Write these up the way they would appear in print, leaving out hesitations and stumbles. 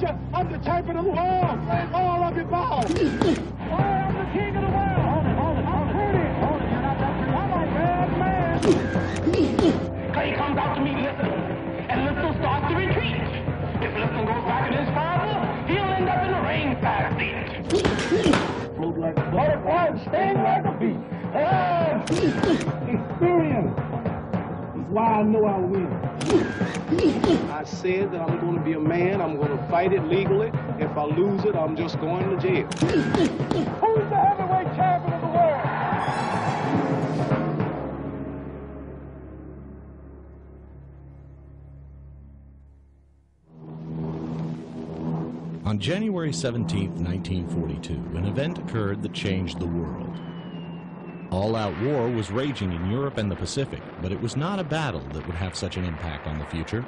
told you, I'm the champion of the world. All of you bow. I'm the king of the world. Hold it. I'm pretty. Hold it. You're not that pretty. I'm a bad man. Clay comes out to meet Lipton, and Lipton starts to retreat. If Lipton goes back in his father, he'll end up in the ringside seat. Float like a butterfly, sting like a bee. Experience is why I know I'll win. I said that I'm going to be a man. I'm going to fight it legally. If I lose it, I'm just going to jail. Who's the heavyweight champion of the world? On January 17, 1942, an event occurred that changed the world. All-out war was raging in Europe and the Pacific, but it was not a battle that would have such an impact on the future.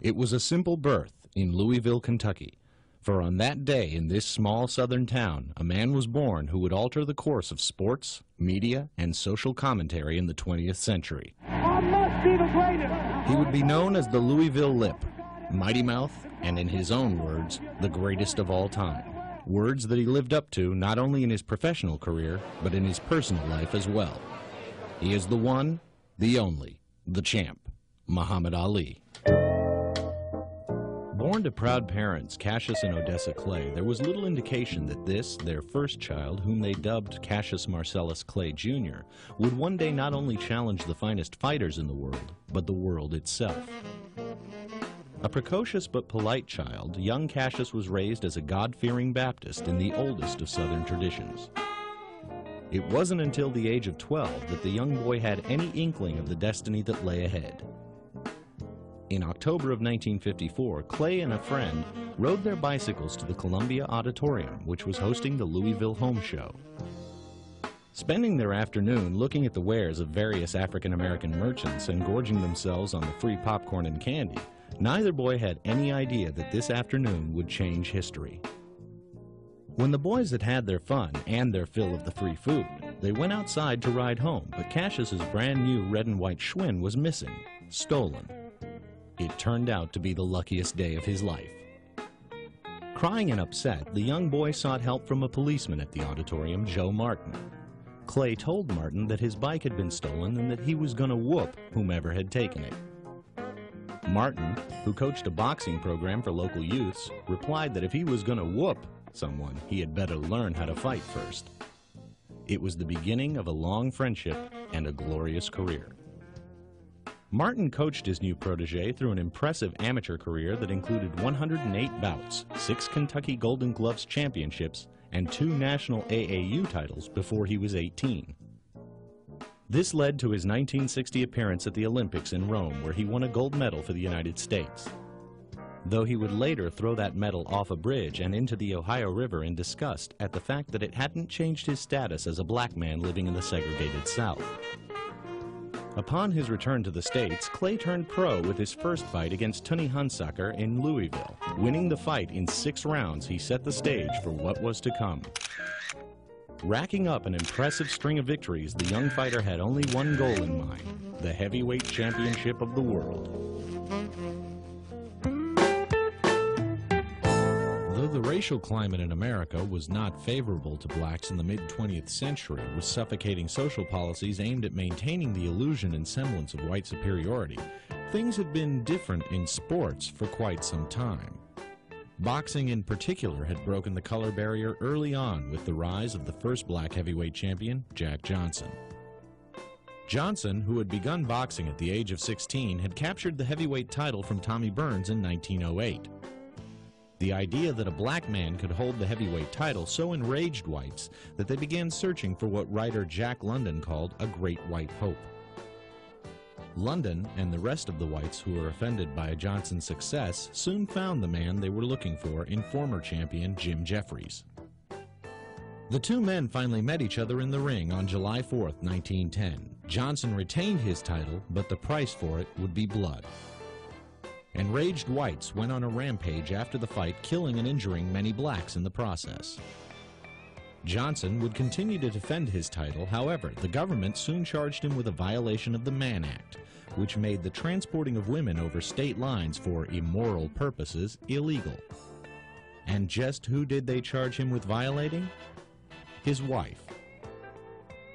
It was a simple birth in Louisville, Kentucky, for on that day in this small southern town, a man was born who would alter the course of sports, media, and social commentary in the 20th century. I must be the greatest. He would be known as the Louisville Lip, Mighty Mouth, and in his own words, the greatest of all time. Words that he lived up to not only in his professional career, but in his personal life as well. He is the one, the only, the champ, Muhammad Ali. Born to proud parents, Cassius and Odessa Clay, there was little indication that this, their first child, whom they dubbed Cassius Marcellus Clay Jr., would one day not only challenge the finest fighters in the world, but the world itself. A precocious but polite child, young Cassius was raised as a God-fearing Baptist in the oldest of Southern traditions. It wasn't until the age of 12 that the young boy had any inkling of the destiny that lay ahead. In October of 1954, Clay and a friend rode their bicycles to the Columbia Auditorium, which was hosting the Louisville Home Show. Spending their afternoon looking at the wares of various African-American merchants and gorging themselves on the free popcorn and candy, neither boy had any idea that this afternoon would change history. When the boys had had their fun and their fill of the free food, they went outside to ride home, but Cassius's brand new red and white Schwinn was missing, stolen. It turned out to be the luckiest day of his life. Crying and upset, the young boy sought help from a policeman at the auditorium, Joe Martin. Clay told Martin that his bike had been stolen and that he was going to whoop whomever had taken it. Martin, who coached a boxing program for local youths, replied that if he was going to whoop someone, he had better learn how to fight first. It was the beginning of a long friendship and a glorious career. Martin coached his new protege through an impressive amateur career that included 108 bouts, 6 Kentucky Golden Gloves championships, and 2 national AAU titles before he was 18. This led to his 1960 appearance at the Olympics in Rome, where he won a gold medal for the United States. Though he would later throw that medal off a bridge and into the Ohio River in disgust at the fact that it hadn't changed his status as a black man living in the segregated South. Upon his return to the States, Clay turned pro with his first fight against Tony Hunsaker in Louisville. Winning the fight in 6 rounds, he set the stage for what was to come. Racking up an impressive string of victories, the young fighter had only one goal in mind: the heavyweight championship of the world. Though the racial climate in America was not favorable to blacks in the mid-20th century, with suffocating social policies aimed at maintaining the illusion and semblance of white superiority, things had been different in sports for quite some time. Boxing in particular had broken the color barrier early on with the rise of the first black heavyweight champion, Jack Johnson. Johnson, who had begun boxing at the age of 16, had captured the heavyweight title from Tommy Burns in 1908. The idea that a black man could hold the heavyweight title so enraged whites that they began searching for what writer Jack London called a great white hope. London and the rest of the whites who were offended by Johnson's success soon found the man they were looking for in former champion Jim Jeffries. The two men finally met each other in the ring on July 4th, 1910. Johnson retained his title, but the price for it would be blood. Enraged whites went on a rampage after the fight, killing and injuring many blacks in the process. Johnson would continue to defend his title. However, the government soon charged him with a violation of the Mann Act, which made the transporting of women over state lines for immoral purposes illegal. And just who did they charge him with violating? His wife.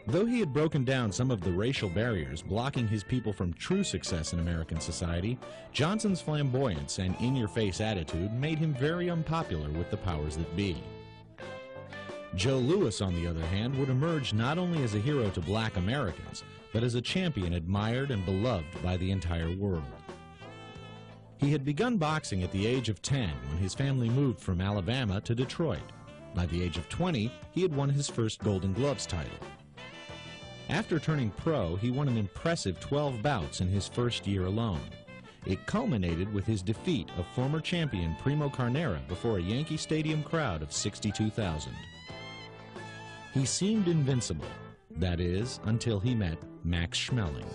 Though he had broken down some of the racial barriers blocking his people from true success in American society, Johnson's flamboyance and in-your-face attitude made him very unpopular with the powers that be. Joe Louis, on the other hand, would emerge not only as a hero to black Americans, but as a champion admired and beloved by the entire world. He had begun boxing at the age of 10 when his family moved from Alabama to Detroit. By the age of 20, he had won his first Golden Gloves title. After turning pro, he won an impressive 12 bouts in his first year alone. It culminated with his defeat of former champion Primo Carnera before a Yankee Stadium crowd of 62,000. He seemed invincible, that is, until he met Max Schmeling.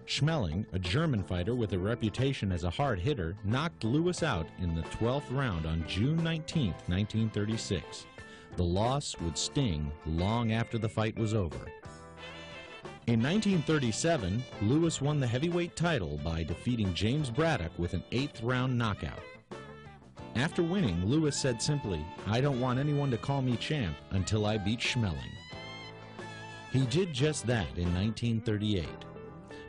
Schmeling, a German fighter with a reputation as a hard hitter, knocked Louis out in the 12th round on June 19, 1936. The loss would sting long after the fight was over. In 1937, Louis won the heavyweight title by defeating James Braddock with an 8th round knockout. After winning, Louis said simply, "I don't want anyone to call me champ until I beat Schmeling." He did just that in 1938.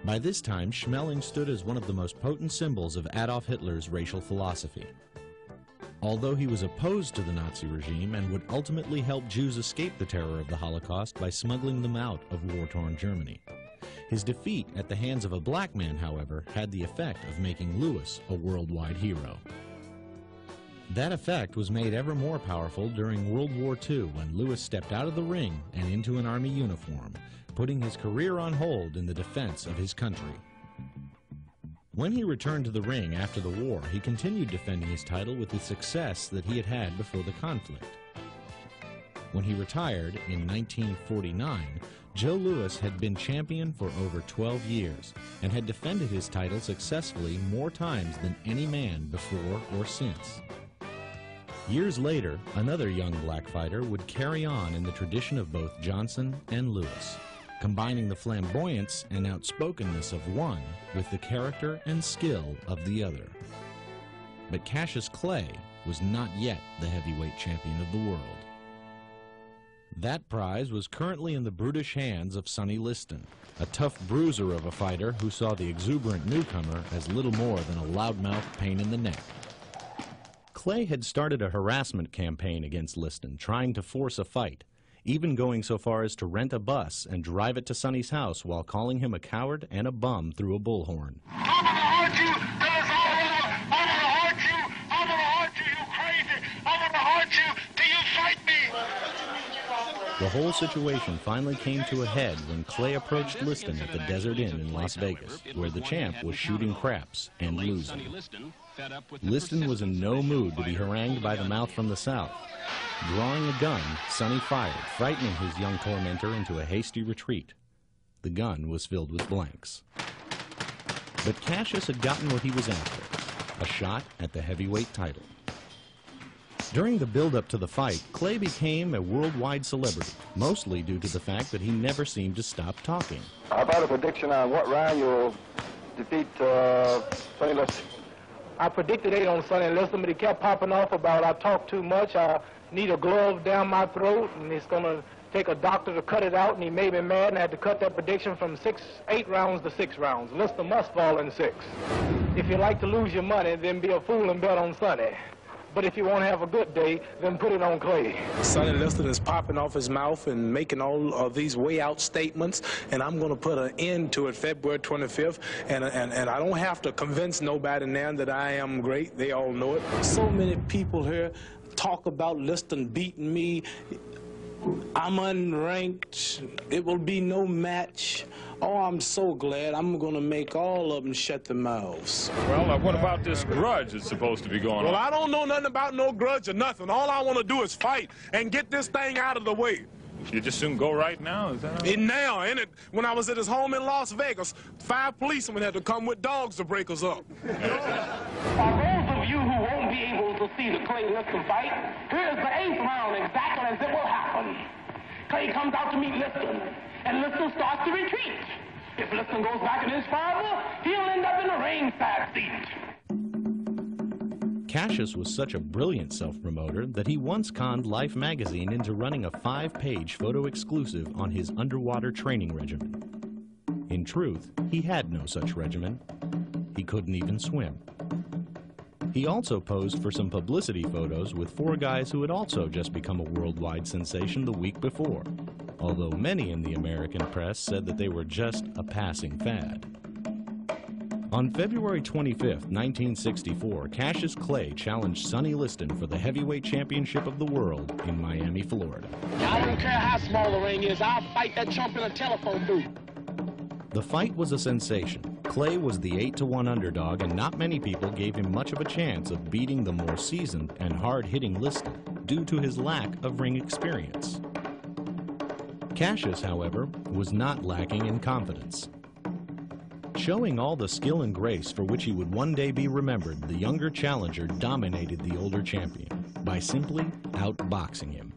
By this time, Schmeling stood as one of the most potent symbols of Adolf Hitler's racial philosophy. Although he was opposed to the Nazi regime and would ultimately help Jews escape the terror of the Holocaust by smuggling them out of war-torn Germany. His defeat at the hands of a black man, however, had the effect of making Louis a worldwide hero. That effect was made ever more powerful during World War II when Louis stepped out of the ring and into an Army uniform, putting his career on hold in the defense of his country. When he returned to the ring after the war, he continued defending his title with the success that he had had before the conflict. When he retired in 1949, Joe Louis had been champion for over 12 years and had defended his title successfully more times than any man before or since. Years later, another young black fighter would carry on in the tradition of both Johnson and Louis, combining the flamboyance and outspokenness of one with the character and skill of the other. But Cassius Clay was not yet the heavyweight champion of the world. That prize was currently in the brutish hands of Sonny Liston, a tough bruiser of a fighter who saw the exuberant newcomer as little more than a loudmouth pain in the neck. Clay had started a harassment campaign against Liston, trying to force a fight, even going so far as to rent a bus and drive it to Sonny's house while calling him a coward and a bum through a bullhorn. I'm gonna hurt you, fellas, all around. I'm gonna hurt you. I'm gonna hurt you, you crazy. I'm gonna hurt you till you fight me. The whole situation finally came to a head when Clay approached Liston at the Desert Inn in Las Vegas, where the champ was shooting craps and losing. Liston was in no mood to be harangued by the mouth from the south. Drawing a gun, Sonny fired, frightening his young tormentor into a hasty retreat. The gun was filled with blanks. But Cassius had gotten what he was after, a shot at the heavyweight title. During the build-up to the fight, Clay became a worldwide celebrity, mostly due to the fact that he never seemed to stop talking. How about a prediction on what round you'll defeat Sonny Liston? I predicted 8 on Sonny Liston, but he kept popping off about I talk too much, I need a glove down my throat, and it's going to take a doctor to cut it out, and he made me mad, and I had to cut that prediction from 8 rounds to 6 rounds. Liston must fall in 6. If you like to lose your money, then be a fool and bet on Sonny. But if you want to have a good day, then put it on Clay. Sonny Liston is popping off his mouth and making all of these way out statements, and I'm going to put an end to it February 25th, and I don't have to convince nobody now that I am great. They all know it. So many people here talk about Liston beating me. I'm unranked. It will be no match. Oh, I'm so glad. I'm going to make all of them shut their mouths. Well, what about this grudge that's supposed to be going on? Well, I don't know nothing about no grudge or nothing. All I want to do is fight and get this thing out of the way. You just soon go right now? Is that And now, ain't it? When I was at his home in Las Vegas, 5 policemen had to come with dogs to break us up. For those of you who won't be able to see the Clay Liston fight. Here's the 8th round exactly as it will happen. Clay comes out to meet Liston, and Liston starts to retreat. If Liston goes back in his farther, he'll end up in a ringside seat. Cassius was such a brilliant self-promoter that he once conned Life magazine into running a 5-page photo exclusive on his underwater training regimen. In truth, he had no such regimen. He couldn't even swim. He also posed for some publicity photos with 4 guys who had also just become a worldwide sensation the week before, although many in the American press said that they were just a passing fad. On February 25, 1964, Cassius Clay challenged Sonny Liston for the heavyweight championship of the world in Miami, Florida. I don't care how small the ring is, I'll fight that chump in a telephone booth. The fight was a sensation. Clay was the 8-to-1 underdog, and not many people gave him much of a chance of beating the more seasoned and hard-hitting Liston due to his lack of ring experience. Cassius, however, was not lacking in confidence. Showing all the skill and grace for which he would one day be remembered, the younger challenger dominated the older champion by simply outboxing him.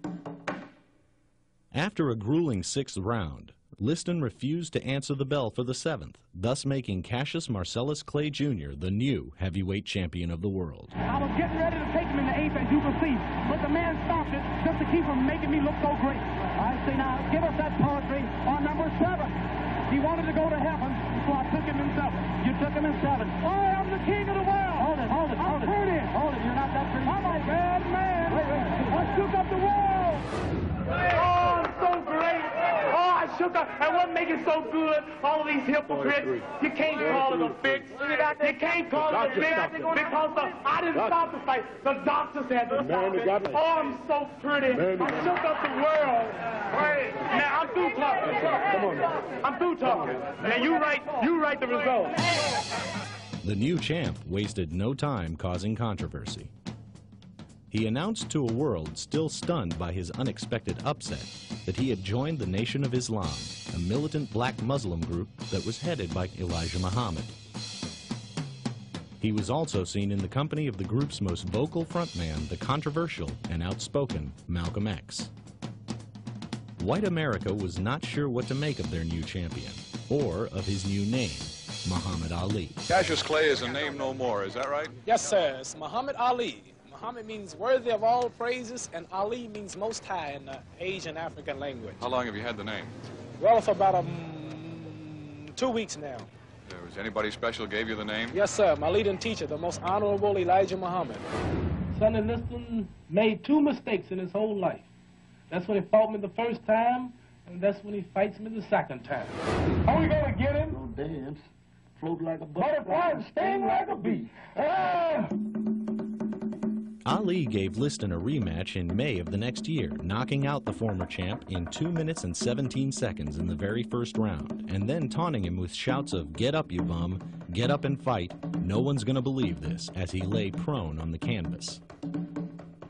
After a grueling 6th round, Liston refused to answer the bell for the 7th, thus making Cassius Marcellus Clay Jr. the new heavyweight champion of the world. I was getting ready to take him in the 8th, as you can see, but the man stopped it just to keep from making me look so great. I say, now, give us that poetry on number 7. He wanted to go to heaven, so I took him in 7. You took him in 7. I am the king of the world. Hold it, hold it, hold it. Pretty. Hold it, you're not that pretty. I'm a bad man. Wait. I shook up the world. Oh, I'm so great. Oh, I shook up. And what makes it so good, all of these hypocrites, you can't call it a fix. You can't call it a fix because I didn't stop the fight. The doctors had to stop it. Oh, I'm so pretty. I shook up the world. Right. Now, I'm through talking. Come on now. I'm through talking. Now, you write the result. The new champ wasted no time causing controversy. He announced to a world still stunned by his unexpected upset that he had joined the Nation of Islam, a militant black Muslim group that was headed by Elijah Muhammad. He was also seen in the company of the group's most vocal frontman, the controversial and outspoken Malcolm X. White America was not sure what to make of their new champion, or of his new name, Muhammad Ali. Cassius Clay is a name no more, is that right? Yes, sir. It's Muhammad Ali. Muhammad means worthy of all praises, and Ali means most high in the Asian African language. How long have you had the name? Well, for about 2 weeks now. Was anybody special gave you the name? Yes, sir. My leading teacher, the most honorable Elijah Muhammad. Sonny Liston made 2 mistakes in his whole life. That's when he fought me the first time, and that's when he fights me the second time. Are we going to get him? No dance. Float like a butterfly and sting like a bee. Ali gave Liston a rematch in May of the next year, knocking out the former champ in 2 minutes and 17 seconds in the very first round, and then taunting him with shouts of, "Get up, you bum, get up and fight, no one's gonna believe this," as he lay prone on the canvas.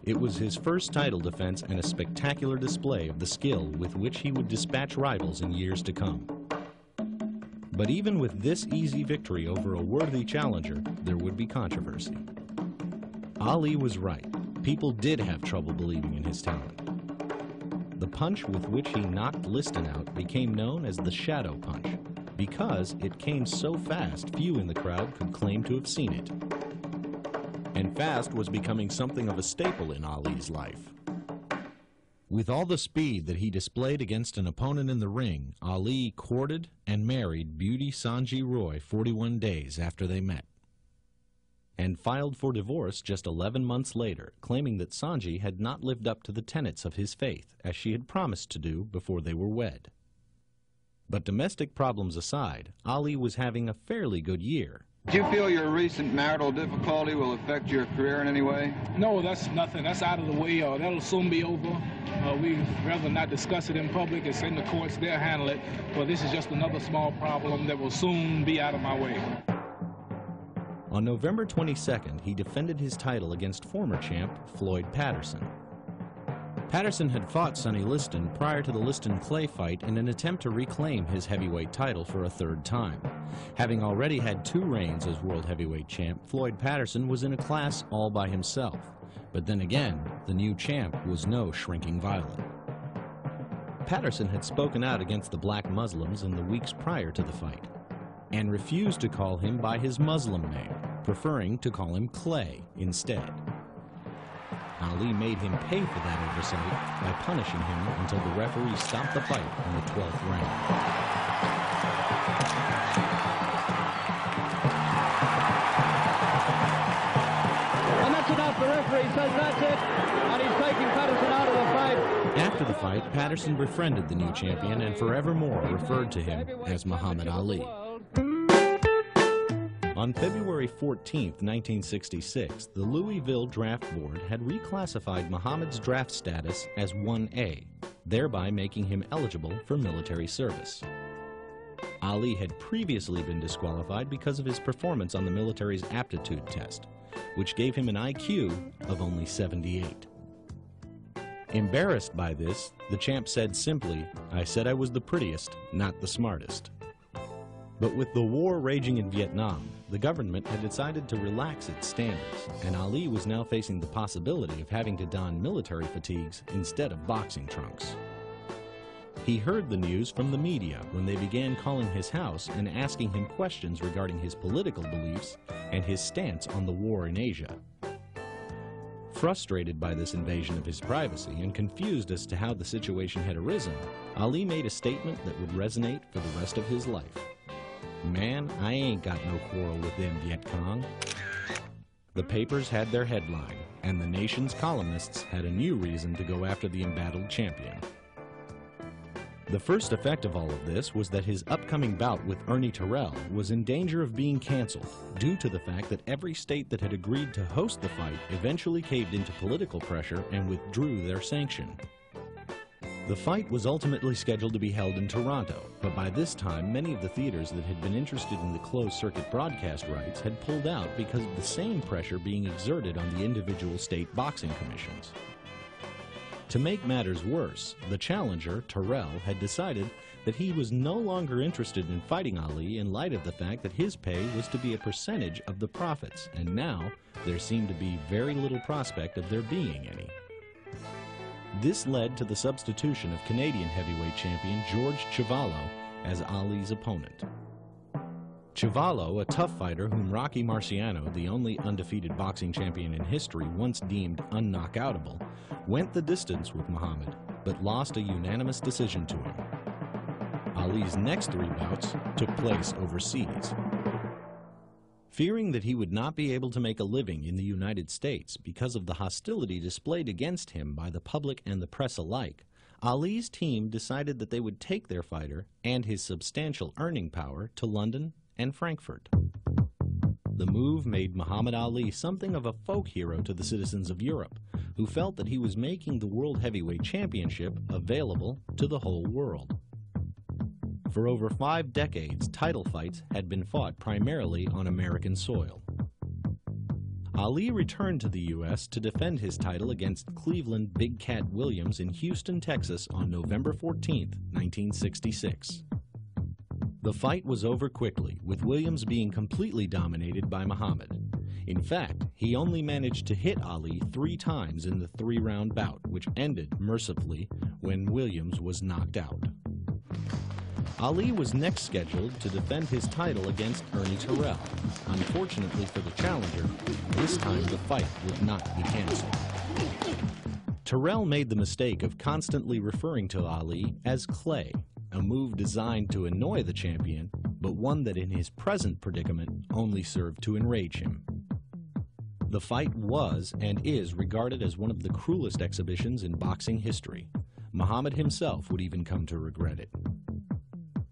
It was his first title defense and a spectacular display of the skill with which he would dispatch rivals in years to come. But even with this easy victory over a worthy challenger, there would be controversy. Ali was right. People did have trouble believing in his talent. The punch with which he knocked Liston out became known as the Shadow Punch, because it came so fast few in the crowd could claim to have seen it. And fast was becoming something of a staple in Ali's life. With all the speed that he displayed against an opponent in the ring, Ali courted and married beauty Sanji Roy 41 days after they met, and filed for divorce just 11 months later, claiming that Sanji had not lived up to the tenets of his faith, as she had promised to do before they were wed. But domestic problems aside, Ali was having a fairly good year. Do you feel your recent marital difficulty will affect your career in any way? No, that's nothing. That's out of the way. That'll soon be over. We'd rather not discuss it in public. It's in the courts. They'll handle it. But this is just another small problem that will soon be out of my way. On November 22nd, he defended his title against former champ Floyd Patterson. Patterson had fought Sonny Liston prior to the Liston-Clay fight in an attempt to reclaim his heavyweight title for a third time. Having already had 2 reigns as world heavyweight champ, Floyd Patterson was in a class all by himself. But then again, the new champ was no shrinking violet. Patterson had spoken out against the black Muslims in the weeks prior to the fight, and refused to call him by his Muslim name, preferring to call him Clay instead. Ali made him pay for that oversight by punishing him until the referee stopped the fight in the 12th round. And that's enough. The referee says that's it, and he's taking Patterson out of the fight. After the fight, Patterson befriended the new champion and forevermore referred to him as Muhammad Ali. On February 14, 1966, the Louisville Draft Board had reclassified Muhammad's draft status as 1A, thereby making him eligible for military service. Ali had previously been disqualified because of his performance on the military's aptitude test, which gave him an IQ of only 78. Embarrassed by this, the champ said simply, "I said I was the prettiest, not the smartest." But with the war raging in Vietnam, the government had decided to relax its standards, and Ali was now facing the possibility of having to don military fatigues instead of boxing trunks. He heard the news from the media when they began calling his house and asking him questions regarding his political beliefs and his stance on the war in Asia. Frustrated by this invasion of his privacy and confused as to how the situation had arisen, Ali made a statement that would resonate for the rest of his life. "Man, I ain't got no quarrel with them Viet Cong." The papers had their headline, and the nation's columnists had a new reason to go after the embattled champion. The first effect of all of this was that his upcoming bout with Ernie Terrell was in danger of being canceled due to the fact that every state that had agreed to host the fight eventually caved into political pressure and withdrew their sanction. The fight was ultimately scheduled to be held in Toronto, but by this time many of the theaters that had been interested in the closed-circuit broadcast rights had pulled out because of the same pressure being exerted on the individual state boxing commissions. To make matters worse, the challenger, Terrell, had decided that he was no longer interested in fighting Ali in light of the fact that his pay was to be a percentage of the profits, and now there seemed to be very little prospect of there being any. This led to the substitution of Canadian heavyweight champion George Chuvalo as Ali's opponent. Chuvalo, a tough fighter whom Rocky Marciano, the only undefeated boxing champion in history, once deemed unknockoutable, went the distance with Muhammad, but lost a unanimous decision to him. Ali's next 3 bouts took place overseas. Fearing that he would not be able to make a living in the United States because of the hostility displayed against him by the public and the press alike, Ali's team decided that they would take their fighter and his substantial earning power to London and Frankfurt. The move made Muhammad Ali something of a folk hero to the citizens of Europe, who felt that he was making the World Heavyweight Championship available to the whole world. For over 5 decades, title fights had been fought primarily on American soil. Ali returned to the U.S. to defend his title against Cleveland Big Cat Williams in Houston, Texas on November 14, 1966. The fight was over quickly, with Williams being completely dominated by Muhammad. In fact, he only managed to hit Ali 3 times in the 3-round bout, which ended mercifully when Williams was knocked out. Ali was next scheduled to defend his title against Ernie Terrell. Unfortunately for the challenger, this time the fight would not be canceled. Terrell made the mistake of constantly referring to Ali as Clay, a move designed to annoy the champion, but one that in his present predicament only served to enrage him. The fight was and is regarded as one of the cruelest exhibitions in boxing history. Muhammad himself would even come to regret it.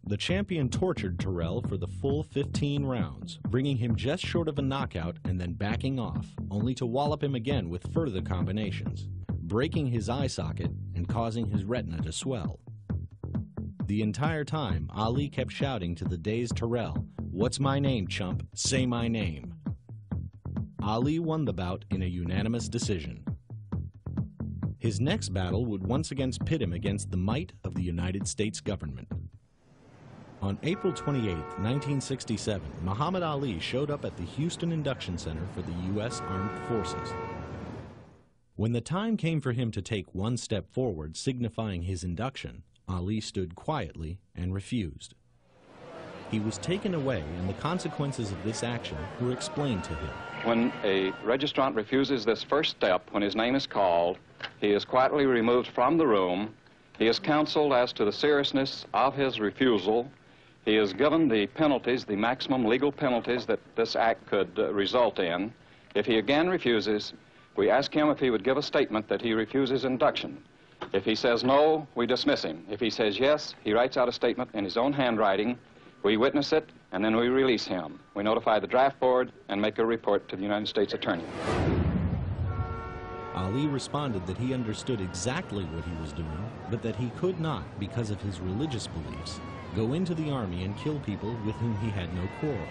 The champion tortured Terrell for the full 15 rounds, bringing him just short of a knockout and then backing off, only to wallop him again with further combinations, breaking his eye socket and causing his retina to swell. The entire time, Ali kept shouting to the dazed Terrell, "What's my name, chump? Say my name." Ali won the bout in a unanimous decision. His next battle would once again pit him against the might of the United States government. On April 28, 1967, Muhammad Ali showed up at the Houston Induction Center for the U.S. Armed Forces. When the time came for him to take one step forward, signifying his induction, Ali stood quietly and refused. He was taken away, and the consequences of this action were explained to him. When a registrant refuses this first step, when his name is called, he is quietly removed from the room. He is counseled as to the seriousness of his refusal. He is given the penalties, the maximum legal penalties that this act could result in. If he again refuses, we ask him if he would give a statement that he refuses induction. If he says no, we dismiss him. If he says yes, he writes out a statement in his own handwriting. We witness it, and then we release him. We notify the draft board and make a report to the United States Attorney. Ali responded that he understood exactly what he was doing, but that he could not, because of his religious beliefs, go into the Army and kill people with whom he had no quarrel.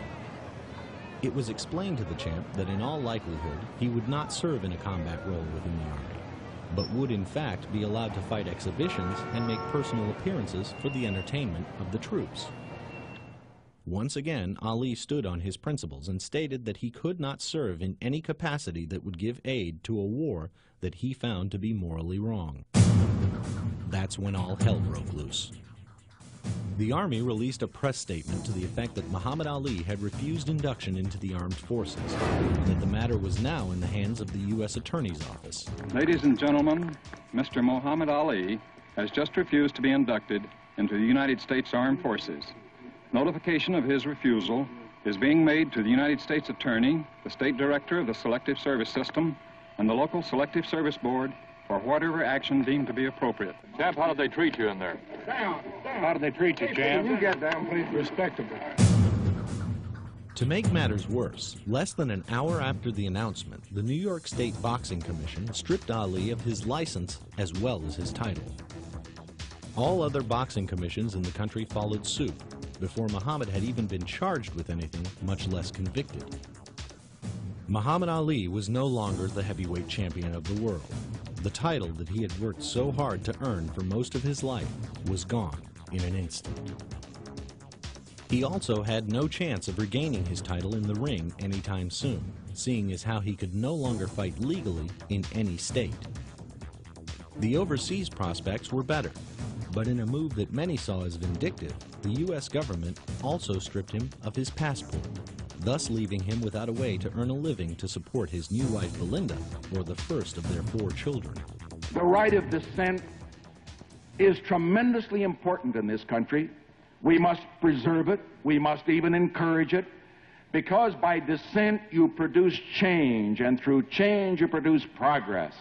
It was explained to the champ that in all likelihood he would not serve in a combat role within the Army, but would in fact be allowed to fight exhibitions and make personal appearances for the entertainment of the troops. Once again, Ali stood on his principles and stated that he could not serve in any capacity that would give aid to a war that he found to be morally wrong. That's when all hell broke loose. The Army released a press statement to the effect that Muhammad Ali had refused induction into the armed forces, and that the matter was now in the hands of the U.S. Attorney's Office. Ladies and gentlemen, Mr. Muhammad Ali has just refused to be inducted into the United States Armed Forces. Notification of his refusal is being made to the United States Attorney, the State Director of the Selective Service System, and the local Selective Service Board for whatever action deemed to be appropriate. Champ, how did they treat you in there? How did they treat you, Champ? You get down, please. Respectable. To make matters worse, less than an hour after the announcement, the New York State Boxing Commission stripped Ali of his license as well as his title. All other boxing commissions in the country followed suit before Muhammad had even been charged with anything, much less convicted. Muhammad Ali was no longer the heavyweight champion of the world. The title that he had worked so hard to earn for most of his life was gone in an instant. He also had no chance of regaining his title in the ring anytime soon, seeing as how he could no longer fight legally in any state. The overseas prospects were better, but in a move that many saw as vindictive, the U.S. government also stripped him of his passport, thus leaving him without a way to earn a living to support his new wife Belinda or the first of their 4 children. The right of dissent is tremendously important in this country. We must preserve it. We must even encourage it, because by dissent you produce change, and through change you produce progress.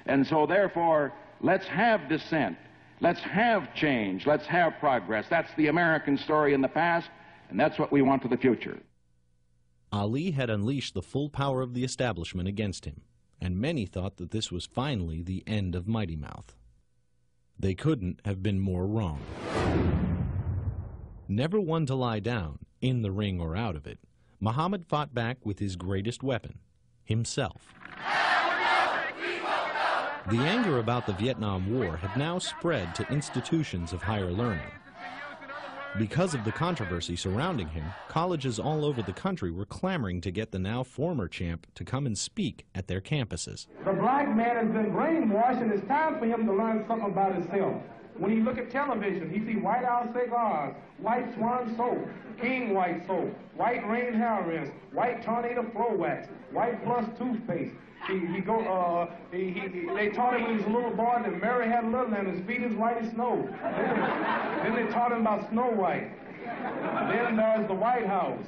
And so therefore, let's have dissent. Let's have change. Let's have progress. That's the American story in the past, and that's what we want for the future. Ali had unleashed the full power of the establishment against him, and many thought that this was finally the end of Mighty Mouth. They couldn't have been more wrong. Never one to lie down, in the ring or out of it, Muhammad fought back with his greatest weapon, himself. The anger about the Vietnam War had now spread to institutions of higher learning. Because of the controversy surrounding him, colleges all over the country were clamoring to get the now former champ to come and speak at their campuses. The black man has been brainwashed, and it's time for him to learn something about himself. When he look at television, he see White House cigars, White Swan soap, King White soap, White Rain hair rinse, White Tornado floor wax, White Plus toothpaste. They taught him when he was a little boy that Mary had a little and his feet as white as snow. Then they taught him about Snow White. Then there's the White House.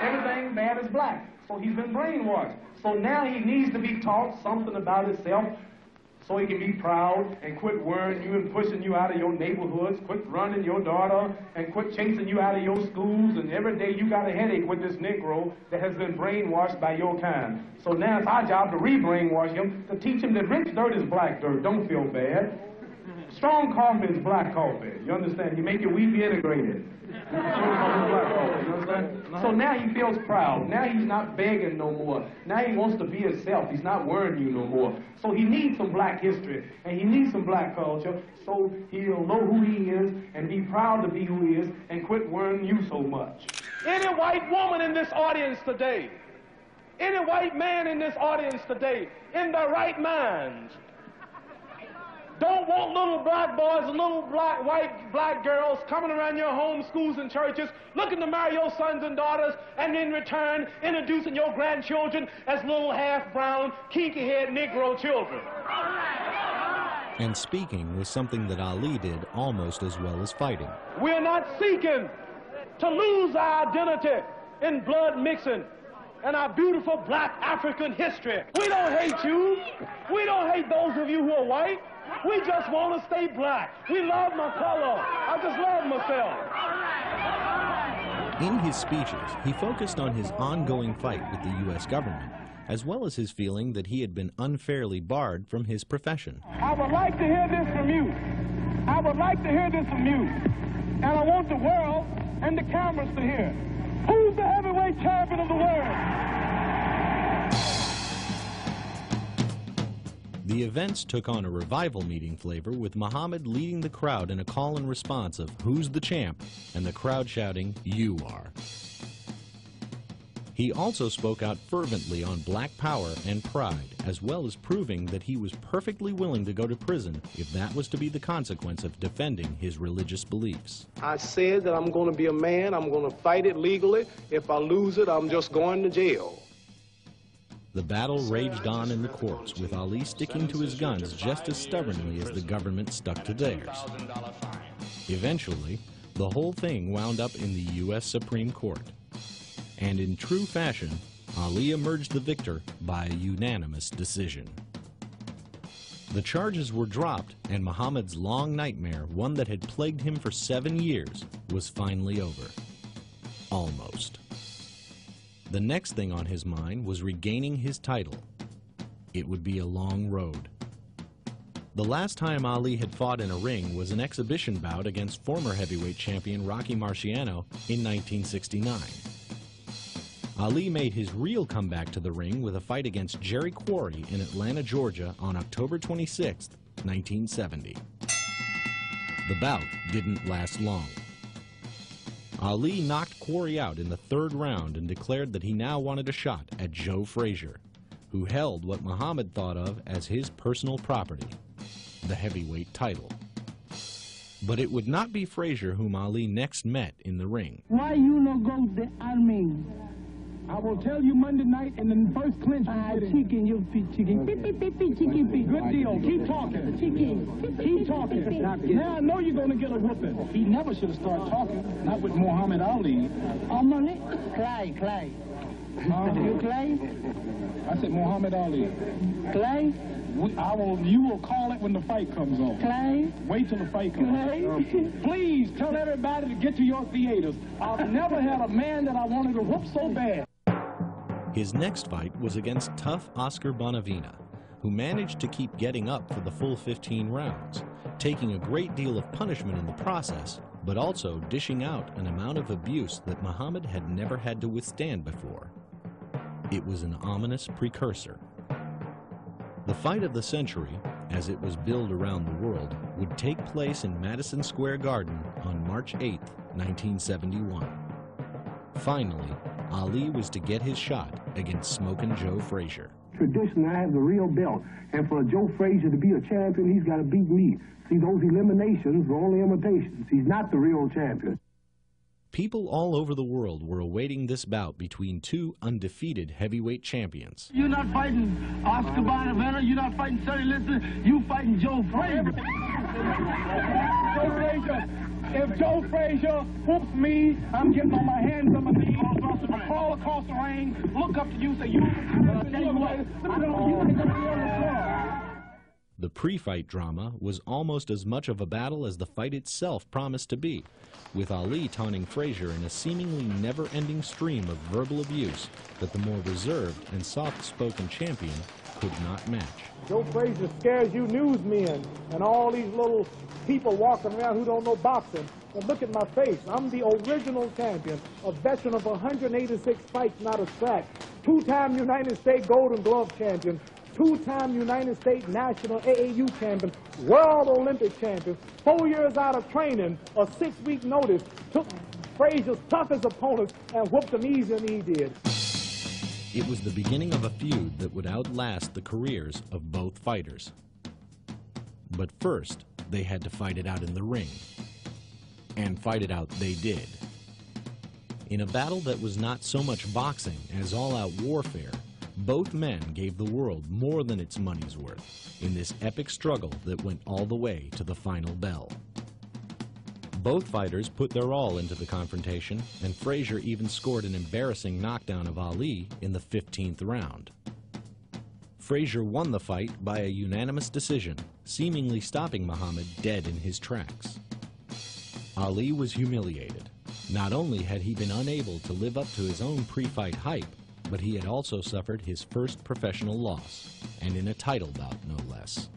Everything bad is black. So he's been brainwashed. So now he needs to be taught something about himself, so he can be proud and quit worrying you and pushing you out of your neighborhoods, quit running your daughter, and quit chasing you out of your schools, and every day you got a headache with this Negro that has been brainwashed by your kind. So now it's our job to re-brainwash him, to teach him that rich dirt is black dirt. Don't feel bad. Strong coffee is black coffee. You understand? You make your wheat integrated. Black coffee. You understand? So now he feels proud. Now he's not begging no more. Now he wants to be himself. He's not worrying you no more. So he needs some black history, and he needs some black culture, so he'll know who he is and be proud to be who he is and quit worrying you so much. Any white woman in this audience today, any white man in this audience today, in their right minds, don't want little black boys and little black girls coming around your homes, schools, and churches looking to marry your sons and daughters, and in return introducing your grandchildren as little half-brown, kinky-haired Negro children. And speaking was something that Ali did almost as well as fighting. We're not seeking to lose our identity in blood mixing and our beautiful black African history. We don't hate you. We don't hate those of you who are white. We just want to stay black. We love my color. I just love myself. In his speeches, he focused on his ongoing fight with the U.S. government, as well as his feeling that he had been unfairly barred from his profession. I would like to hear this from you. I would like to hear this from you. And I want the world and the cameras to hear. Who's the heavyweight champion of the world? The events took on a revival meeting flavor, with Muhammad leading the crowd in a call and response of "Who's the champ?" and the crowd shouting, "You are." He also spoke out fervently on black power and pride, as well as proving that he was perfectly willing to go to prison if that was to be the consequence of defending his religious beliefs. I said that I'm going to be a man. I'm going to fight it legally. If I lose it, I'm just going to jail. The battle raged on in the courts, with Ali sticking to his guns just as stubbornly as the government stuck to theirs. Eventually, the whole thing wound up in the U.S. Supreme Court. And in true fashion, Ali emerged the victor by a unanimous decision. The charges were dropped, and Muhammad's long nightmare, one that had plagued him for 7 years, was finally over. Almost. The next thing on his mind was regaining his title. It would be a long road. The last time Ali had fought in a ring was an exhibition bout against former heavyweight champion Rocky Marciano in 1969. Ali made his real comeback to the ring with a fight against Jerry Quarry in Atlanta, Georgia on October 26, 1970. The bout didn't last long. Ali knocked Quarry out in the 3rd round and declared that he now wanted a shot at Joe Frazier, who held what Muhammad thought of as his personal property, the heavyweight title. But it would not be Frazier whom Ali next met in the ring. Why you no go to the army? I will tell you Monday night in the first clinch. Chicken, you chicken. Chicken. Good deal. Keep talking. Chicken. Keep talking. Now I know you're going to get a whooping. He never should have started talking. Not with Muhammad Ali. Clay. You Clay? I said Muhammad Ali. Clay? You will call it when the fight comes on. Clay? Wait till the fight comes on. Please tell everybody to get to your theaters. I've never had a man that I wanted to whoop so bad. His next fight was against tough Oscar Bonavena, who managed to keep getting up for the full 15 rounds, taking a great deal of punishment in the process, but also dishing out an amount of abuse that Muhammad had never had to withstand before. It was an ominous precursor. The fight of the century, as it was billed around the world, would take place in Madison Square Garden on March 8, 1971. Finally, Ali was to get his shot against Smokin' Joe Frazier. Traditionally, I have the real belt, and for Joe Frazier to be a champion, he's got to beat me. See, those eliminations are only imitations. He's not the real champion. People all over the world were awaiting this bout between two undefeated heavyweight champions. You're not fighting Oscar Bonavena, you're not fighting Sonny Liston, you fighting Joe Frazier. Joe Frazier. If Joe Frazier whoops me, I'm getting on my hands on my knees, I crawl across the ring, look up to you, say, you. The pre-fight drama was almost as much of a battle as the fight itself promised to be, with Ali taunting Frazier in a seemingly never-ending stream of verbal abuse that the more reserved and soft-spoken champion could not match. Joe Frazier scares you newsmen and all these little people walking around who don't know boxing. And look at my face. I'm the original champion, a veteran of 186 fights, not a scratch. Two-time United States Golden Glove champion, two-time United States National AAU champion, World Olympic champion, 4 years out of training, a 6-week notice, took Frazier's toughest opponent and whooped him easier than he did. It was the beginning of a feud that would outlast the careers of both fighters. But first, they had to fight it out in the ring. And fight it out they did. In a battle that was not so much boxing as all-out warfare, both men gave the world more than its money's worth in this epic struggle that went all the way to the final bell. Both fighters put their all into the confrontation, and Frazier even scored an embarrassing knockdown of Ali in the 15th round. Frazier won the fight by a unanimous decision, seemingly stopping Muhammad dead in his tracks. Ali was humiliated. Not only had he been unable to live up to his own pre-fight hype, but he had also suffered his first professional loss, and in a title bout, no less.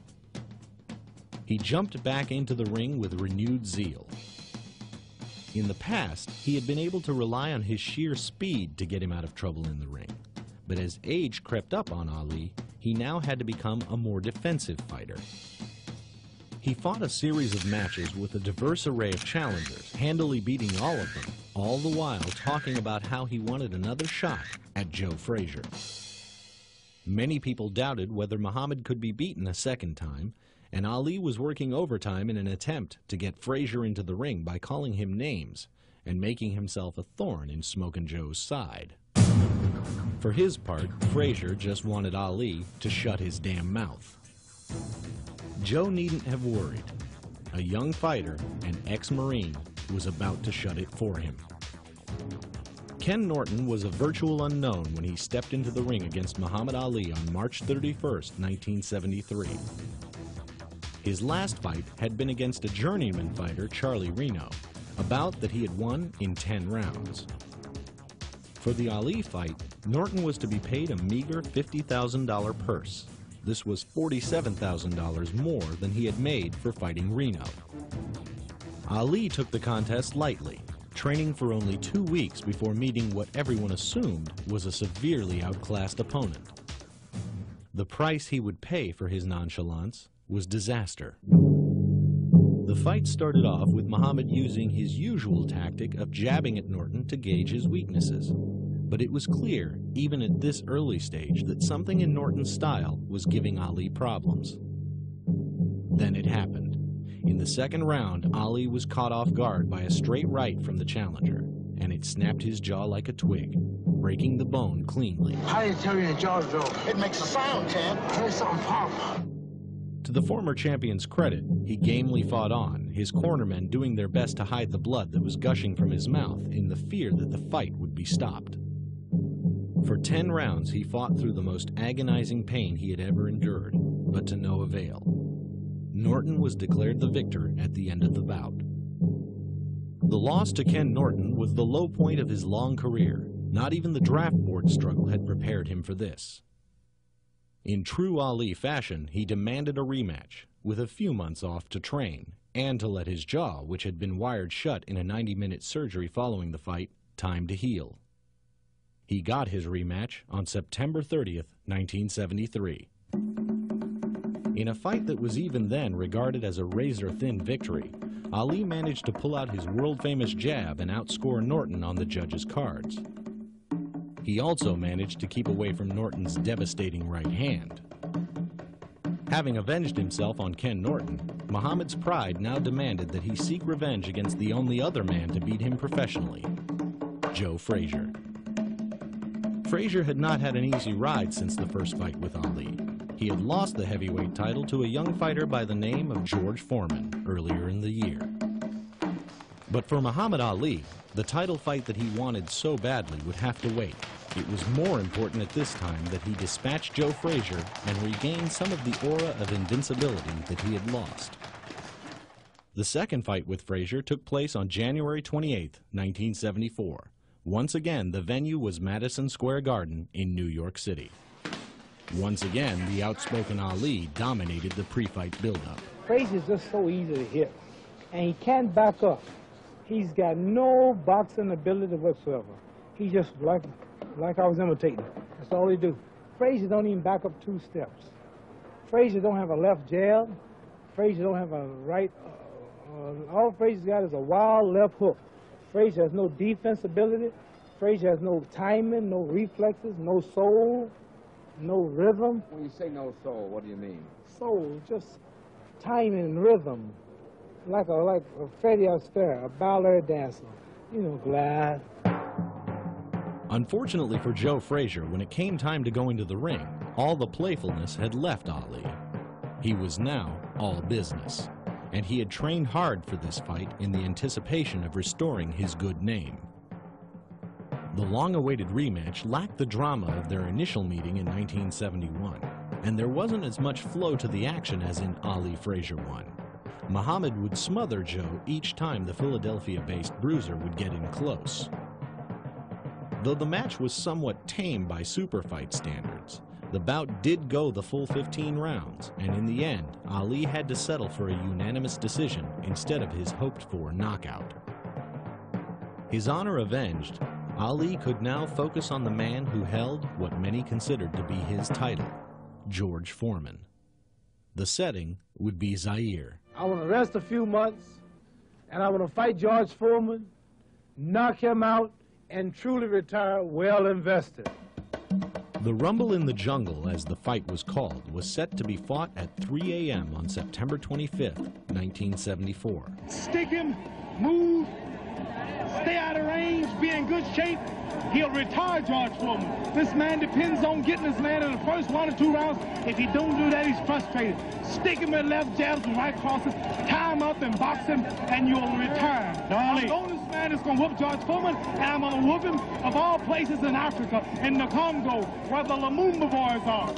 He jumped back into the ring with renewed zeal. In the past, he had been able to rely on his sheer speed to get him out of trouble in the ring. But as age crept up on Ali, he now had to become a more defensive fighter. He fought a series of matches with a diverse array of challengers, handily beating all of them, all the while talking about how he wanted another shot at Joe Frazier. Many people doubted whether Muhammad could be beaten a second time, and Ali was working overtime in an attempt to get Frazier into the ring by calling him names and making himself a thorn in Smokin' Joe's side. For his part, Frazier just wanted Ali to shut his damn mouth. Joe needn't have worried. A young fighter, an ex-Marine, was about to shut it for him. Ken Norton was a virtual unknown when he stepped into the ring against Muhammad Ali on March 31st, 1973. His last fight had been against a journeyman fighter, Charlie Reno, a bout that he had won in 10 rounds. For the Ali fight, Norton was to be paid a meager $50,000 purse. This was $47,000 more than he had made for fighting Reno. Ali took the contest lightly, training for only 2 weeks before meeting what everyone assumed was a severely outclassed opponent. The price he would pay for his nonchalance was disaster. The fight started off with Muhammad using his usual tactic of jabbing at Norton to gauge his weaknesses. But it was clear, even at this early stage, that something in Norton's style was giving Ali problems. Then it happened. In the second round, Ali was caught off guard by a straight right from the challenger, and it snapped his jaw like a twig, breaking the bone cleanly. How do you tell your jaw broke? It makes a sound, Ken. Here's something pop. To the former champion's credit, he gamely fought on, his cornermen doing their best to hide the blood that was gushing from his mouth in the fear that the fight would be stopped. For 10 rounds, he fought through the most agonizing pain he had ever endured, but to no avail. Norton was declared the victor at the end of the bout. The loss to Ken Norton was the low point of his long career. Not even the draft board struggle had prepared him for this. In true Ali fashion, he demanded a rematch, with a few months off to train, and to let his jaw, which had been wired shut in a 90-minute surgery following the fight, time to heal. He got his rematch on September 30th, 1973. In a fight that was even then regarded as a razor-thin victory, Ali managed to pull out his world-famous jab and outscore Norton on the judges' cards. He also managed to keep away from Norton's devastating right hand. Having avenged himself on Ken Norton, Muhammad's pride now demanded that he seek revenge against the only other man to beat him professionally, Joe Frazier. Frazier had not had an easy ride since the first fight with Ali. He had lost the heavyweight title to a young fighter by the name of George Foreman earlier in the year. But for Muhammad Ali, the title fight that he wanted so badly would have to wait. It was more important at this time that he dispatch Joe Frazier and regain some of the aura of invincibility that he had lost. The second fight with Frazier took place on January 28, 1974. Once again, the venue was Madison Square Garden in New York City. Once again, the outspoken Ali dominated the pre-fight build-up. Frazier's just so easy to hit, and he can't back up. He's got no boxing ability whatsoever. He's just like I was imitating. That's all he do. Frazier don't even back up 2 steps. Frazier don't have a left jab. Frazier don't have a right. All Frazier's got is a wild left hook. Frazier has no defense ability. Frazier has no timing, no reflexes, no soul, no rhythm. When you say no soul, what do you mean? Soul, just timing and rhythm. Like a Freddie Astaire, a ballet dancer. You know, glad. Unfortunately for Joe Frazier, when it came time to go into the ring, all the playfulness had left Ali. He was now all business, and he had trained hard for this fight in the anticipation of restoring his good name. The long-awaited rematch lacked the drama of their initial meeting in 1971, and there wasn't as much flow to the action as in Ali Frazier 1. Muhammad would smother Joe each time the Philadelphia-based bruiser would get in close. Though the match was somewhat tame by super fight standards, the bout did go the full 15 rounds, and in the end, Ali had to settle for a unanimous decision instead of his hoped-for knockout. His honor avenged, Ali could now focus on the man who held what many considered to be his title, George Foreman. The setting would be Zaire. I want to rest a few months, and I want to fight George Foreman, knock him out, and truly retire well invested. The Rumble in the Jungle, as the fight was called, was set to be fought at 3 a.m. on September 25th, 1974. Stick him, move, stay out of range, be in good shape. He'll retire George Foreman. This man depends on getting this man in the first 1 or 2 rounds. If he don't do that, he's frustrated. Stick him with left jabs and right crosses, tie him up and box him, and you'll retire. I'm the only man that's going to whoop George Foreman, and I'm going to whoop him of all places in Africa, in the Congo, where the Lumumba boys are.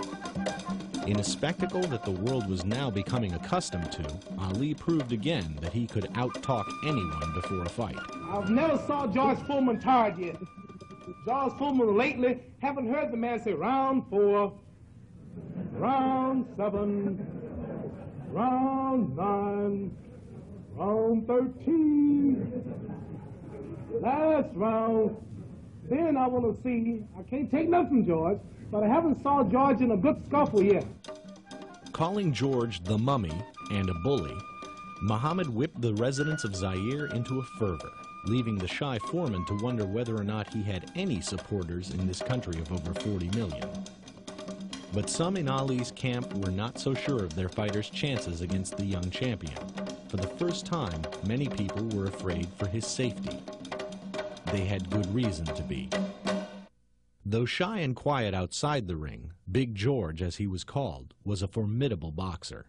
In a spectacle that the world was now becoming accustomed to, Ali proved again that he could out-talk anyone before a fight. I've never saw George Foreman tired yet. George Foreman lately haven't heard the man say round 4, round 7, round 9, round 13, last round. Then I want to see, I can't take nothing from George, but I haven't saw George in a good scuffle yet. Calling George the Mummy and a bully, Muhammad whipped the residents of Zaire into a fervor, leaving the shy Foreman to wonder whether or not he had any supporters in this country of over 40 million. But some in Ali's camp were not so sure of their fighter's chances against the young champion. For the first time, many people were afraid for his safety. They had good reason to be. Though shy and quiet outside the ring, Big George, as he was called, was a formidable boxer.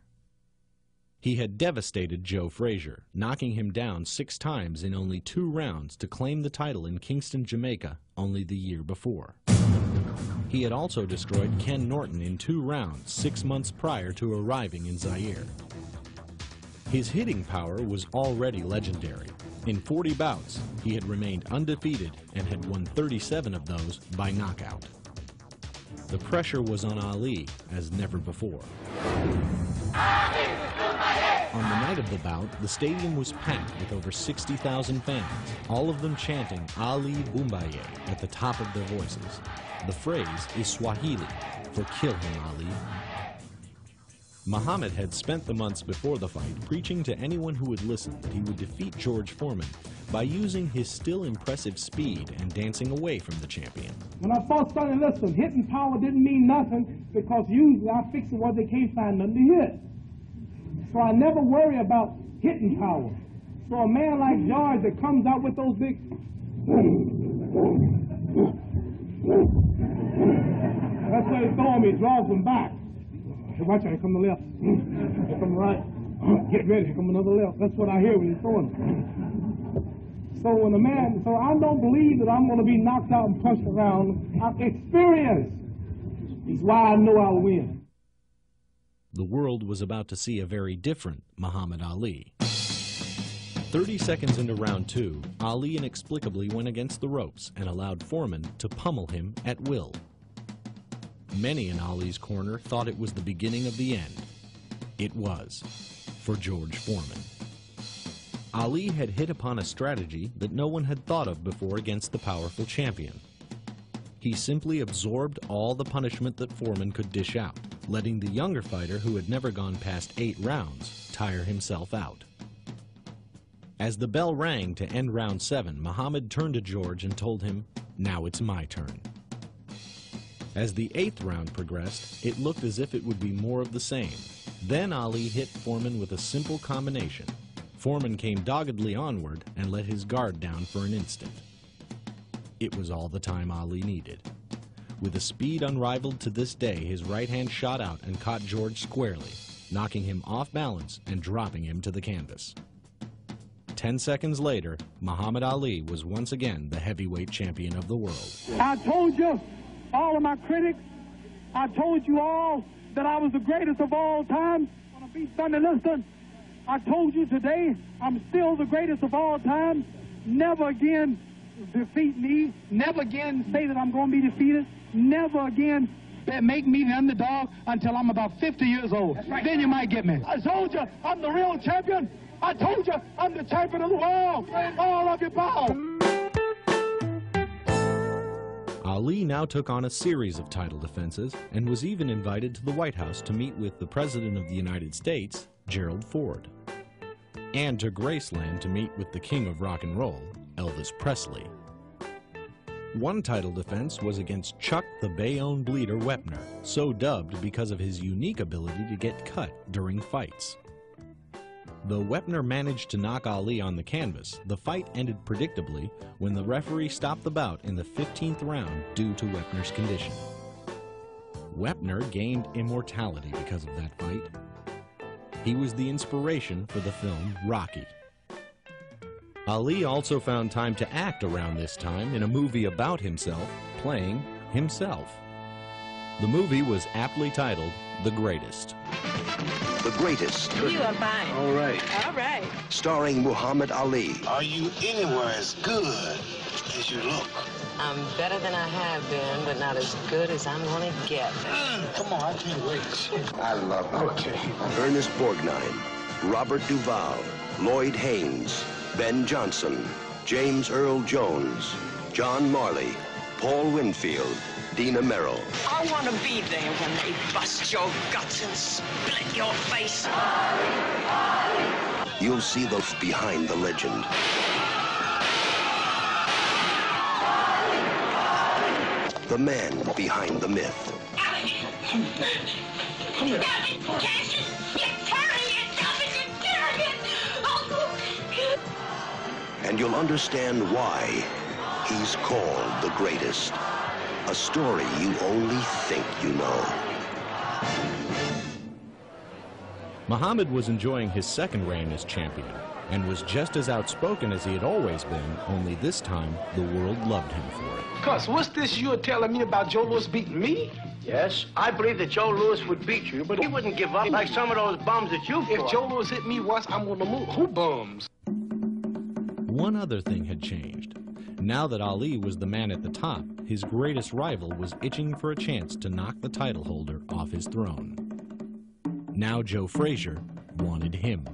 He had devastated Joe Frazier, knocking him down 6 times in only 2 rounds to claim the title in Kingston, Jamaica, only the year before. He had also destroyed Ken Norton in 2 rounds 6 months prior to arriving in Zaire. His hitting power was already legendary. In 40 bouts, he had remained undefeated and had won 37 of those by knockout. The pressure was on Ali as never before. On the night of the bout, the stadium was packed with over 60,000 fans, all of them chanting Ali Boumbaye at the top of their voices. The phrase is Swahili for "kill him, Ali." Muhammad had spent the months before the fight preaching to anyone who would listen that he would defeat George Foreman by using his still impressive speed and dancing away from the champion. When I first started listening, hitting power didn't mean nothing because usually I fix it where they can't find nothing to hit. So I never worry about hitting power. So a man like George that comes out with those big... That's where he's throwing me, draws them back. Watch out, here come the left. Here come the right. Get ready, here come another left. That's what I hear when he's throwing them. So when a man, so I don't believe that I'm going to be knocked out and punched around. Experience is why I know I'll win. The world was about to see a very different Muhammad Ali. 30 seconds into round 2, Ali inexplicably went against the ropes and allowed Foreman to pummel him at will. Many in Ali's corner thought it was the beginning of the end. It was, for George Foreman. Ali had hit upon a strategy that no one had thought of before against the powerful champion. He simply absorbed all the punishment that Foreman could dish out, letting the younger fighter, who had never gone past 8 rounds, tire himself out. As the bell rang to end round 7, Muhammad turned to George and told him, "Now it's my turn." As the 8th round progressed, it looked as if it would be more of the same. Then Ali hit Foreman with a simple combination. Foreman came doggedly onward and let his guard down for an instant. It was all the time Ali needed. With a speed unrivaled to this day, his right hand shot out and caught George squarely, knocking him off balance and dropping him to the canvas. 10 seconds later, Muhammad Ali was once again the heavyweight champion of the world. I told you, all of my critics, I told you all that I was the greatest of all time when I beat Sonny Liston. I told you today I'm still the greatest of all time. Never again defeat me. Never again say that I'm going to be defeated. Never again make me the underdog until I'm about 50 years old. Right. Then you might get me. I told you I'm the real champion. I told you I'm the champion of the world. All of you bow. Ali now took on a series of title defenses and was even invited to the White House to meet with the President of the United States, Gerald Ford, and to Graceland to meet with the King of Rock and Roll, Elvis Presley. One title defense was against Chuck the Bayonne Bleeder Wepner, so dubbed because of his unique ability to get cut during fights. Though Wepner managed to knock Ali on the canvas, the fight ended predictably when the referee stopped the bout in the 15th round due to Wepner's condition. Wepner gained immortality because of that fight. He was the inspiration for the film Rocky. Ali also found time to act around this time in a movie about himself, playing himself. The movie was aptly titled The Greatest. The Greatest. You are fine. All right. All right. Starring Muhammad Ali. Are you anywhere as good as you look? I'm better than I have been, but not as good as I'm going to get. Come on, I can't wait. I love it. Okay. Ernest Borgnine, Robert Duvall, Lloyd Haynes, Ben Johnson, James Earl Jones, John Marley, Paul Winfield, Dina Merrill. I want to be there when they bust your guts and split your face. You'll see those behind the legend. The man behind the myth. And you'll understand why he's called the greatest. A story you only think you know. Muhammad was enjoying his second reign as champion and was just as outspoken as he had always been, only this time the world loved him for it. Cuz, what's this you're telling me about Joe Louis beating me? Yes, I believe that Joe Louis would beat you, but he wouldn't give up like some of those bums that you fought. If Joe Louis hit me once, I'm gonna move. Who bums? One other thing had changed. Now that Ali was the man at the top, his greatest rival was itching for a chance to knock the title holder off his throne. Now Joe Frazier wanted him.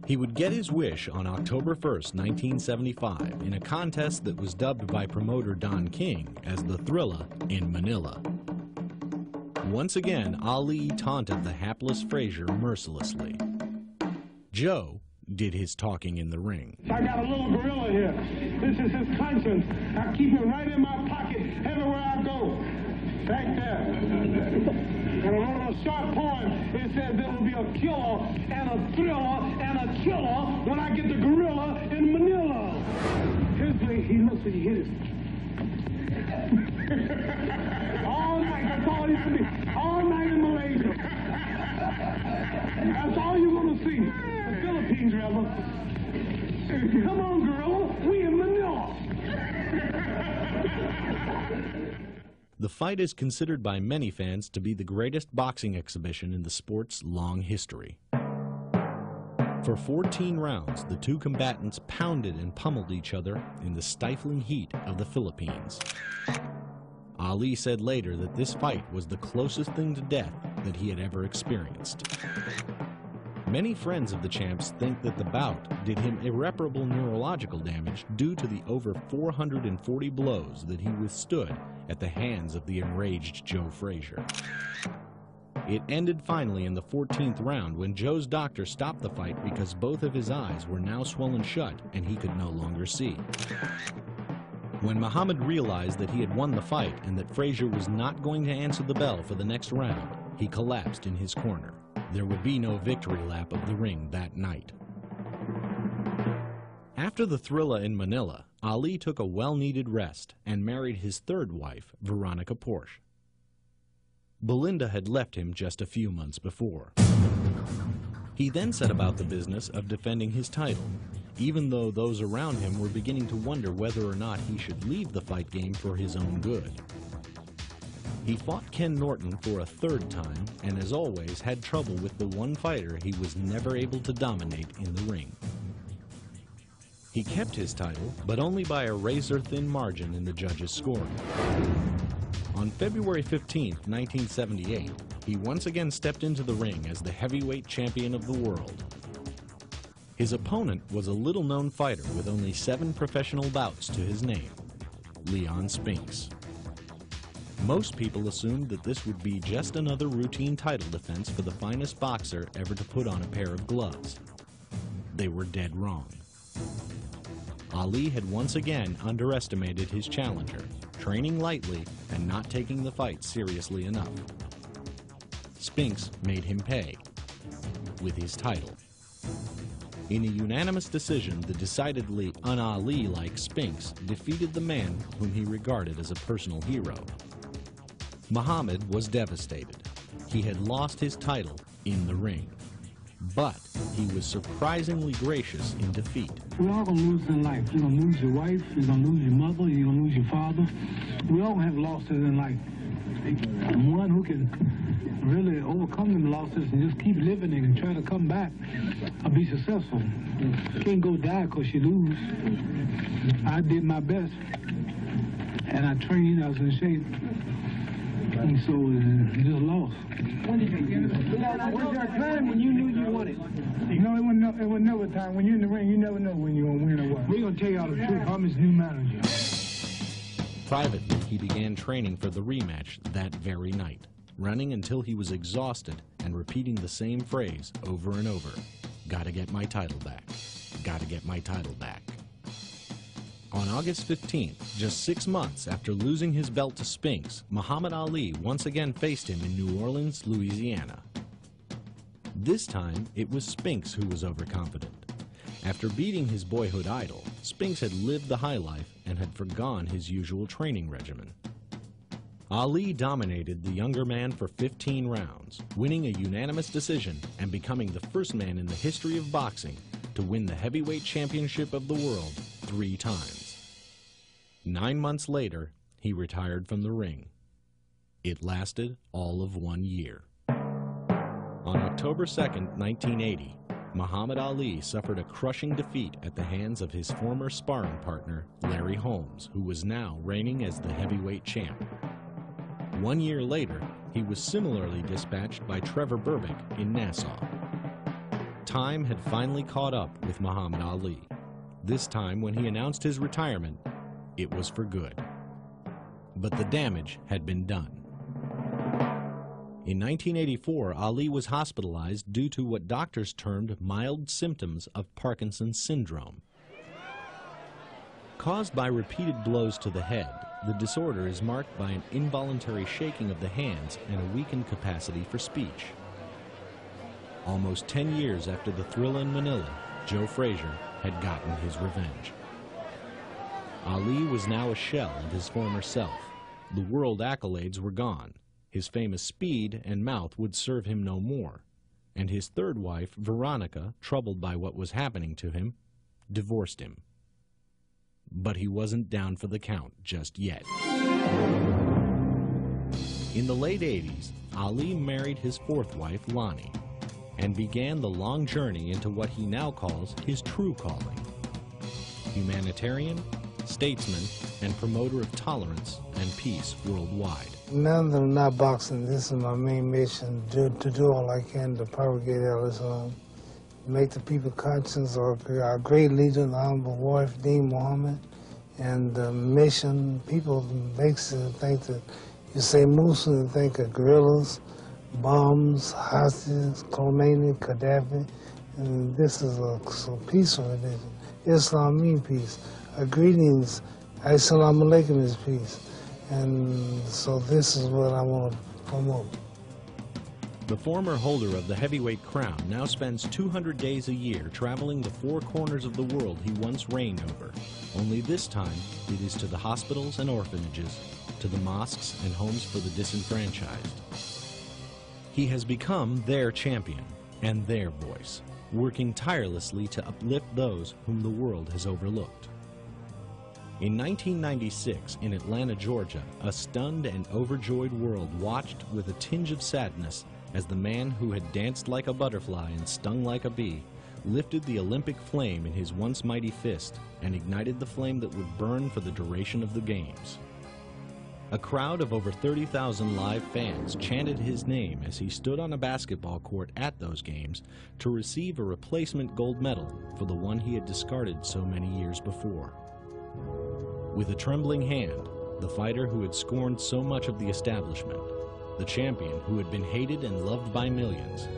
He would get his wish on October 1st, 1975, in a contest that was dubbed by promoter Don King as the Thrilla in Manila. Once again, Ali taunted the hapless Frazier mercilessly. Joe did his talking in the ring. I got a little gorilla here. This is his conscience. I keep it right in my pocket everywhere I go. Back there. And I wrote a short poem. It says there will be a killer and a thriller and a killer when I get the gorilla in Manila. His way, he looks and he hit it. All night, that's all you can do. All night in Malaysia. That's all you're going to see. The Philippines, rather. Come on, gorilla. We in Manila. The fight is considered by many fans to be the greatest boxing exhibition in the sport's long history. For 14 rounds, the two combatants pounded and pummeled each other in the stifling heat of the Philippines. Ali said later that this fight was the closest thing to death that he had ever experienced. Many friends of the champs think that the bout did him irreparable neurological damage due to the over 440 blows that he withstood at the hands of the enraged Joe Frazier. It ended finally in the 14th round when Joe's doctor stopped the fight because both of his eyes were now swollen shut and he could no longer see. When Muhammad realized that he had won the fight and that Frazier was not going to answer the bell for the next round, he collapsed in his corner. There would be no victory lap of the ring that night. After the Thrilla in Manila, Ali took a well-needed rest and married his third wife, Veronica Porsche. Belinda had left him just a few months before. He then set about the business of defending his title, even though those around him were beginning to wonder whether or not he should leave the fight game for his own good. He fought Ken Norton for a third time, and as always had trouble with the one fighter he was never able to dominate in the ring. He kept his title, but only by a razor-thin margin in the judges' scoring. On February 15, 1978, he once again stepped into the ring as the heavyweight champion of the world. His opponent was a little-known fighter with only 7 professional bouts to his name, Leon Spinks. Most people assumed that this would be just another routine title defense for the finest boxer ever to put on a pair of gloves. They were dead wrong. Ali had once again underestimated his challenger, training lightly and not taking the fight seriously enough. Spinks made him pay with his title. In a unanimous decision, the decidedly un-Ali-like Spinks defeated the man whom he regarded as a personal hero. Muhammad was devastated. He had lost his title in the ring. But he was surprisingly gracious in defeat. We're all going to lose in life. You're going to lose your wife, you're going to lose your mother, you're going to lose your father. We all have losses in life. And one who can really overcome them losses and just keep living and try to come back or be successful. You can't go die because you lose. I did my best, and I trained, I was in shape. And so just lost. Was there a time when you knew you won it? No, it was never a time. When you're in the ring, you never know when you're going to win or what. We're going to tell y'all the truth. I'm his new manager. Privately, he began training for the rematch that very night, running until he was exhausted and repeating the same phrase over and over. Gotta get my title back. Gotta get my title back. On August 15th, just 6 months after losing his belt to Spinks, Muhammad Ali once again faced him in New Orleans, Louisiana. This time, it was Spinks who was overconfident. After beating his boyhood idol, Spinks had lived the high life and had forgone his usual training regimen. Ali dominated the younger man for 15 rounds, winning a unanimous decision and becoming the first man in the history of boxing to win the heavyweight championship of the world 3 times. 9 months later, he retired from the ring. It lasted all of 1 year. On October 2nd, 1980, Muhammad Ali suffered a crushing defeat at the hands of his former sparring partner, Larry Holmes, who was now reigning as the heavyweight champ. 1 year later, he was similarly dispatched by Trevor Berbick in Nassau. Time had finally caught up with Muhammad Ali. This time, when he announced his retirement, it was for good. But the damage had been done. In 1984, Ali was hospitalized due to what doctors termed mild symptoms of Parkinson's syndrome. Caused by repeated blows to the head, the disorder is marked by an involuntary shaking of the hands and a weakened capacity for speech. Almost 10 years after the Thrilla in Manila, Joe Frazier had gotten his revenge. Ali was now a shell of his former self. The world accolades were gone. His famous speed and mouth would serve him no more. And his third wife, Veronica, troubled by what was happening to him, divorced him. But he wasn't down for the count just yet. In the late 80s, Ali married his fourth wife, Lonnie, and began the long journey into what he now calls his true calling. Humanitarian, statesman, and promoter of tolerance and peace worldwide. Now that I'm not boxing, this is my main mission, to do all I can to propagate Islam make the people conscious of our great leader, the Honorable Warif Dean Muhammad, and the mission. People basically think that you say Mosul and think of guerrillas, bombs, hostages, Khomeini, Gaddafi, and this is a peaceful religion. Islam means peace. Greetings, Assalamu alaikum is peace. And so this is what I want to promote. The former holder of the heavyweight crown now spends 200 days a year traveling the four corners of the world he once reigned over. Only this time, it is to the hospitals and orphanages, to the mosques and homes for the disenfranchised. He has become their champion and their voice, working tirelessly to uplift those whom the world has overlooked. In 1996, in Atlanta, Georgia, a stunned and overjoyed world watched with a tinge of sadness as the man who had danced like a butterfly and stung like a bee lifted the Olympic flame in his once mighty fist and ignited the flame that would burn for the duration of the Games. A crowd of over 30,000 live fans chanted his name as he stood on a basketball court at those Games to receive a replacement gold medal for the one he had discarded so many years before. With a trembling hand, the fighter who had scorned so much of the establishment, the champion who had been hated and loved by millions,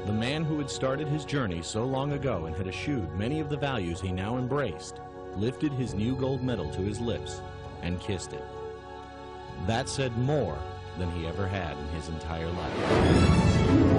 the man who had started his journey so long ago and had eschewed many of the values he now embraced, lifted his new gold medal to his lips and kissed it. That said more than he ever had in his entire life.